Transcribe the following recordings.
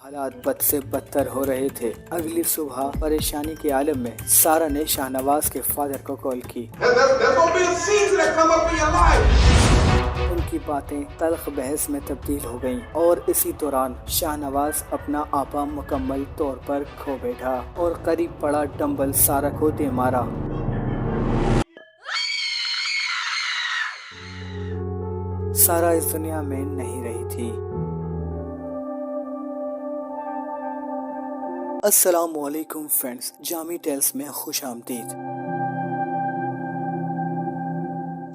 हालात बद से बदतर हो रहे थे। अगली सुबह परेशानी के आलम में सारा ने शाहनवाज के फादर को कॉल की। उनकी बातें तल्ख बहस में तब्दील हो गईं और इसी दौरान शाहनवाज अपना आपा मुकम्मल तौर पर खो बैठा और करीब पड़ा डंबल सारा को दे मारा। सारा इस दुनिया में नहीं रही थी। अस्सलामु अलैकुम फ्रेंड्स, जामी टेल्स में खुश आमदीद।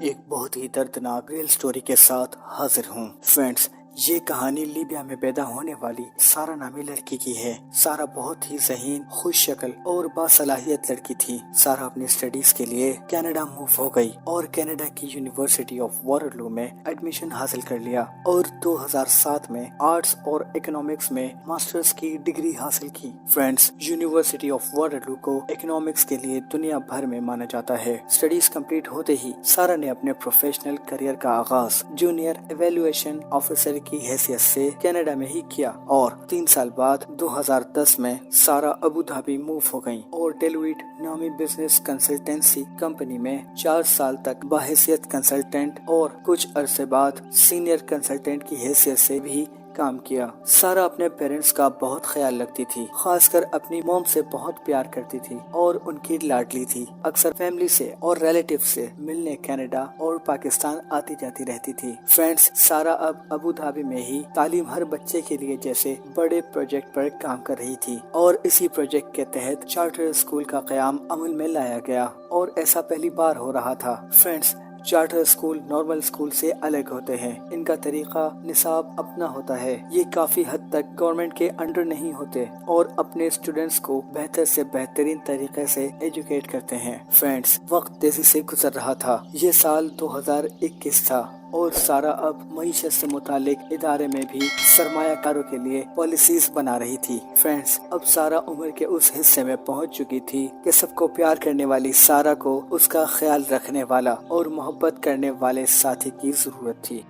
एक बहुत ही दर्दनाक रियल स्टोरी के साथ हाजिर हूँ। फ्रेंड्स, ये कहानी लीबिया में पैदा होने वाली सारा नामी लड़की की है। सारा बहुत ही ज़हीन, खुश शक्ल और बासलाहियत लड़की थी। सारा अपनी स्टडीज के लिए कनाडा मूव हो गई और कनाडा की यूनिवर्सिटी ऑफ वाटरलू में एडमिशन हासिल कर लिया और 2007 में आर्ट्स और इकोनॉमिक्स में मास्टर्स की डिग्री हासिल की। फ्रेंड्स, यूनिवर्सिटी ऑफ वाटरलू को इकोनॉमिक्स के लिए दुनिया भर में माना जाता है। स्टडीज कंप्लीट होते ही सारा ने अपने प्रोफेशनल करियर का आगाज जूनियर एवेल्युएशन ऑफिसर की हैसियत से कनाडा में ही किया और 3 साल बाद 2010 में सारा अबू धाबी मूव हो गयी और डेलोइट नामी बिजनेस कंसल्टेंसी कंपनी में 4 साल तक बाहैसियत कंसल्टेंट और कुछ अरसे बाद सीनियर कंसल्टेंट की हैसियत से भी काम किया। सारा अपने पेरेंट्स का बहुत ख्याल रखती थी, खासकर अपनी मॉम से बहुत प्यार करती थी और उनकी लाडली थी। अक्सर फैमिली से और रिलेटिव से मिलने कनाडा और पाकिस्तान आती जाती रहती थी। फ्रेंड्स, सारा अब अबू धाबी में ही तालीम हर बच्चे के लिए जैसे बड़े प्रोजेक्ट पर काम कर रही थी और इसी प्रोजेक्ट के तहत चार्टर स्कूल का क़याम अमल में लाया गया और ऐसा पहली बार हो रहा था। Friends, charter school normal school से अलग होते हैं। इनका तरीका निसाब अपना होता है। ये काफी हद तक गवर्नमेंट के अंडर नहीं होते और अपने स्टूडेंट्स को बेहतर से बेहतरीन तरीके से एजुकेट करते हैं। फ्रेंड्स, वक्त तेजी से गुजर रहा था। ये साल 2021 था और सारा अब मईशत से मुतालिक इदारे में भी सरमायाकारों के लिए पॉलिसीज बना रही थी। फ्रेंड्स, अब सारा उम्र के उस हिस्से में पहुंच चुकी थी कि सबको प्यार करने वाली सारा को उसका ख्याल रखने वाला और मोहब्बत करने वाले साथी की जरूरत थी।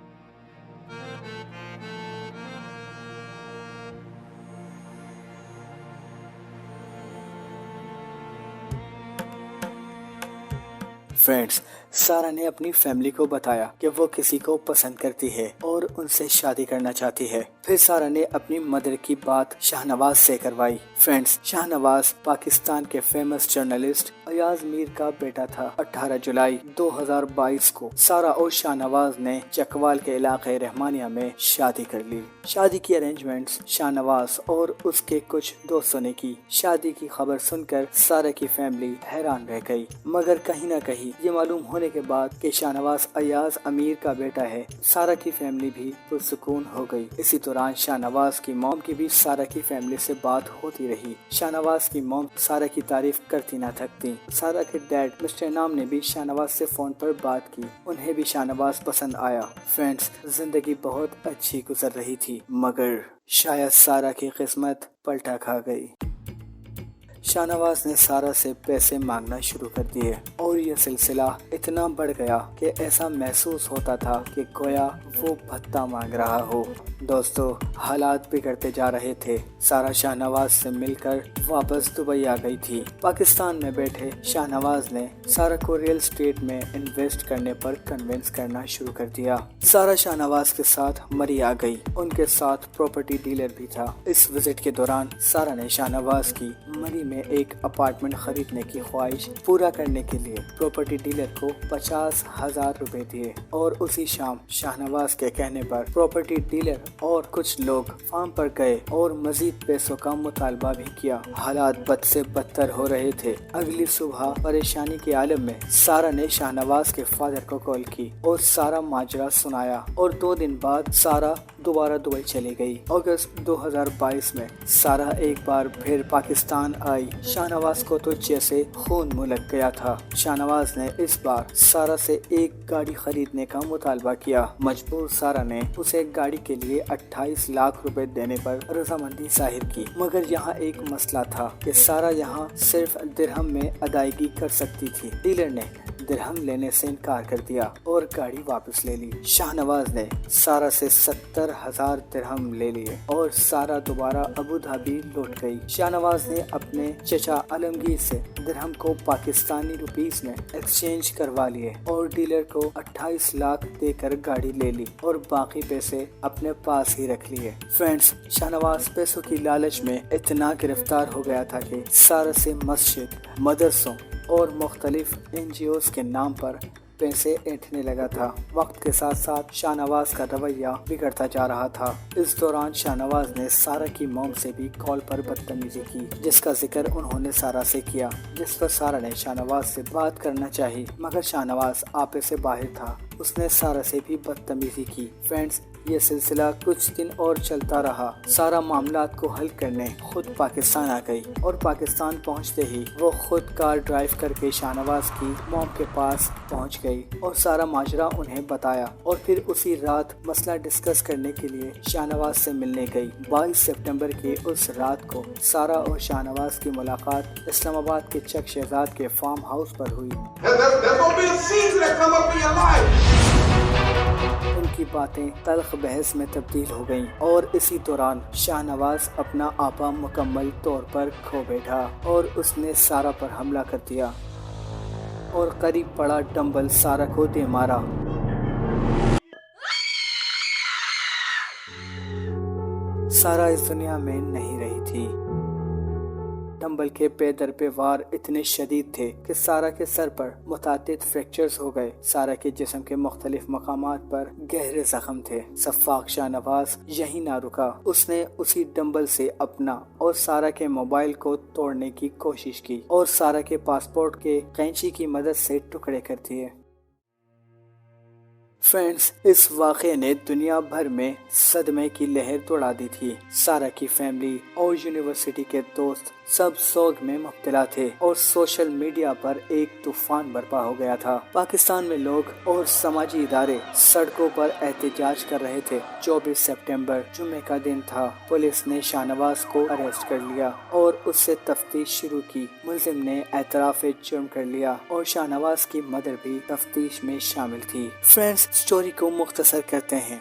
फ्रेंड्स, सारा ने अपनी फैमिली को बताया कि वो किसी को पसंद करती है और उनसे शादी करना चाहती है। फिर सारा ने अपनी मदर की बात शाहनवाज से करवाई। फ्रेंड्स, शाहनवाज पाकिस्तान के फेमस जर्नलिस्ट अयाज मीर का बेटा था। 18 जुलाई 2022 को सारा और शाहनवाज ने चकवाल के इलाके रहमानिया में शादी कर ली। शादी की अरेंजमेंट्स शाहनवाज और उसके कुछ दोस्तों ने की। शादी की खबर सुनकर सारा की फैमिली हैरान रह गई, मगर कहीं न कहीं ये मालूम होने के बाद कि शाहनवाज अयाज अमीर का बेटा है, सारा की फैमिली भी पुरसुकून हो गई। इसी दौरान शाहनवाज की मॉम की भी सारा की फैमिली से बात होती रही। शाहनवाज की मॉम सारा की तारीफ करती ना थकती। सारा के डैड मिस्टर नाम ने भी शाहनवाज से फोन पर बात की। उन्हें भी शाहनवाज पसंद आया। फ्रेंड्स, जिंदगी बहुत अच्छी गुजर रही थी, मगर शायद सारा की किस्मत पलटा खा गई। शाहनवाज ने सारा से पैसे मांगना शुरू कर दिए और यह सिलसिला इतना बढ़ गया कि ऐसा महसूस होता था कि गोया वो भत्ता मांग रहा हो। दोस्तों, हालात बिगड़ते जा रहे थे। सारा शाहनवाज से मिलकर वापस दुबई आ गई थी। पाकिस्तान में बैठे शाहनवाज ने सारा को रियल एस्टेट में इन्वेस्ट करने पर कन्विंस करना शुरू कर दिया। सारा शाहनवाज के साथ मरी आ गई। उनके साथ प्रॉपर्टी डीलर भी था। इस विजिट के दौरान सारा ने शाहनवाज की मरी में एक अपार्टमेंट खरीदने की ख्वाहिश पूरा करने के लिए प्रॉपर्टी डीलर को 50,000 रुपए दिए और उसी शाम शाहनवाज के कहने पर प्रॉपर्टी डीलर और कुछ लोग फार्म पर गए और मजीद पैसों का मुतालबा भी किया। हालात बद से बदतर हो रहे थे। अगली सुबह परेशानी के आलम में सारा ने शाहनवाज के फादर को कॉल की और सारा माजरा सुनाया और 2 दिन बाद सारा दोबारा दुबई चली गई। अगस्त 2022 में सारा एक बार फिर पाकिस्तान आई। शाहनवाज को तो जैसे खून मुलक गया था। शाहनवाज ने इस बार सारा से एक गाड़ी खरीदने का मुतालबा किया। मजबूर सारा ने उसे गाड़ी के लिए 28 लाख रुपए देने पर रजामंदी जाहिर की, मगर यहाँ एक मसला था कि सारा यहाँ सिर्फ दिरहम में अदायगी कर सकती थी। डीलर ने درہم لینے سے انکار کر دیا اور گاڑی واپس لے لی۔ شاہنواز نے سارہ سے 70,000 درہم لے لیے اور سارہ دوبارہ ابو دھابی لوٹ گئی۔ شاہنواز نے اپنے چچا عالمگیر سے درہم کو پاکستانی روپیز میں ایکسچینج کروا لیے اور ڈیلر کو 28 لاکھ دے کر گاڑی لے لی اور باقی پیسے اپنے پاس ہی رکھ لیے۔ فرینڈز، شاہنواز پیسوں کی لالچ میں اتنا گرفتار ہو گیا تھا کہ سارہ سے مسجد، مدرسوں اور مختلف NGOs کے نام پر پیسے اینٹھنے لگا تھا۔ وقت کے ساتھ ساتھ شاہنواز کا رویہ بگڑتا جا رہا تھا۔ اس دوران شاہنواز نے سارہ کی موم سے بھی کال پر بدتمیزی کی، جس کا ذکر انہوں نے سارہ سے کیا، جس پر سارہ نے شاہنواز سے بات کرنا چاہی، مگر شاہنواز آپے سے باہر تھا۔ اس نے سارہ سے بھی بدتمیزی کی۔ فرینڈز، یہ سلسلہ کچھ دن اور چلتا رہا۔ سارہ معاملات کو حل کرنے خود پاکستان آ گئی اور پاکستان پہنچتے ہی وہ خود کار ڈرائیو کر کے شاہنواز کی موم کے پاس پہنچ گئی اور سارا ماجرا انہیں بتایا اور پھر اسی رات مسئلہ ڈسکس کرنے کے لیے شاہنواز سے ملنے گئی۔ 22 سپٹمبر کی اس رات کو سارہ اور شاہنواز کی ملاقات اسلام آباد کے چک شہزاد کے فارم ہاؤس پر ہوئی۔ ان کی باتیں تلخ بحث میں تبدیل ہو گئیں اور اسی دوران شاہنواز اپنا آپا مکمل طور پر کھو بیٹھا اور اس نے سارہ پر حملہ کر دیا اور قریب پڑا ڈمبل سارہ کو دے مارا۔ سارہ اس دنیا میں نہیں رہی تھی۔ ڈمبل کے پے در پہ وار اتنے شدید تھے کہ سارہ کے سر پر متعدد فریکچرز ہو گئے۔ سارہ کے جسم کے مختلف مقامات پر گہرے زخم تھے۔ سفاق شاہنواز یہی نہ رکا، اس نے اسی ڈمبل سے اپنا اور سارہ کے موبائل کو توڑنے کی کوشش کی اور سارہ کے پاسپورٹ کے قینچی کی مدد سے ٹکڑے کر دیے۔ فرینڈز، اس واقعے نے دنیا بھر میں صدمے کی لہر دوڑا دی تھی۔ سارہ کی فیملی اور یونیورسٹی کے دوست سب سوگ میں مبتلا تھے اور سوشل میڈیا پر ایک طوفان برپا ہو گیا تھا۔ پاکستان میں لوگ اور سماجی ادارے سڑکوں پر احتجاج کر رہے تھے۔ 24 سپٹمبر جمعے کا دن تھا۔ پولیس نے شاہنواز کو اریسٹ کر لیا اور اس سے تفتیش شروع کی۔ ملزم نے اعتراف جرم کر لیا اور شاہنواز کی مدر بھی تفتیش میں شامل تھی۔ فرینڈز، سٹوری کو مختصر کرتے ہیں۔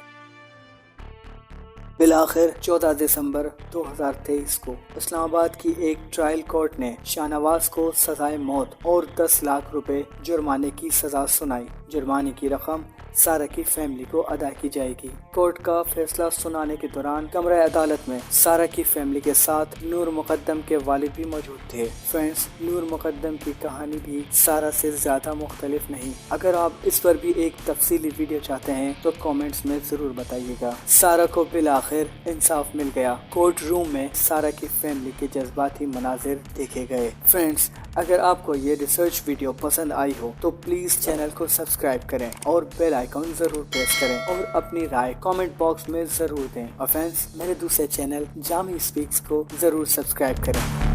بالآخر 14 دسمبر 2023 کو اسلام آباد کی ایک ٹرائل کورٹ نے شاہنواز کو سزائے موت اور 10 لاکھ روپے جرمانے کی سزا سنائی۔ جرمانے کی رقم سارہ کی فیملی کو ادا کی جائے گی۔ کورٹ کا فیصلہ سنانے کے دوران کمرہ عدالت میں سارہ کی فیملی کے ساتھ نور مقدم کے والد بھی موجود تھے۔ فرینڈز، نور مقدم کی کہانی بھی سارہ سے زیادہ مختلف نہیں۔ اگر آپ اس پر بھی ایک تفصیلی ویڈیو چاہتے ہیں تو کامنٹس میں ضرور بتائیے گا۔ سارہ کو بالآخر انصاف مل گیا۔ کورٹ روم میں سارہ کی فیملی کے جذباتی مناظر دیکھے گئے۔ فرینڈز، اگر آپ کو یہ ریسرچ ویڈیو پسند آئی ہو تو پلیز چینل کو سبسکرائب کریں اور بیل آئیکن ضرور پریس کریں اور اپنی رائے کامنٹ باکس میں ضرور دیں۔ اور فرینڈز، میرے دوسرے چینل جامی اسپیکس کو ضرور سبسکرائب کریں۔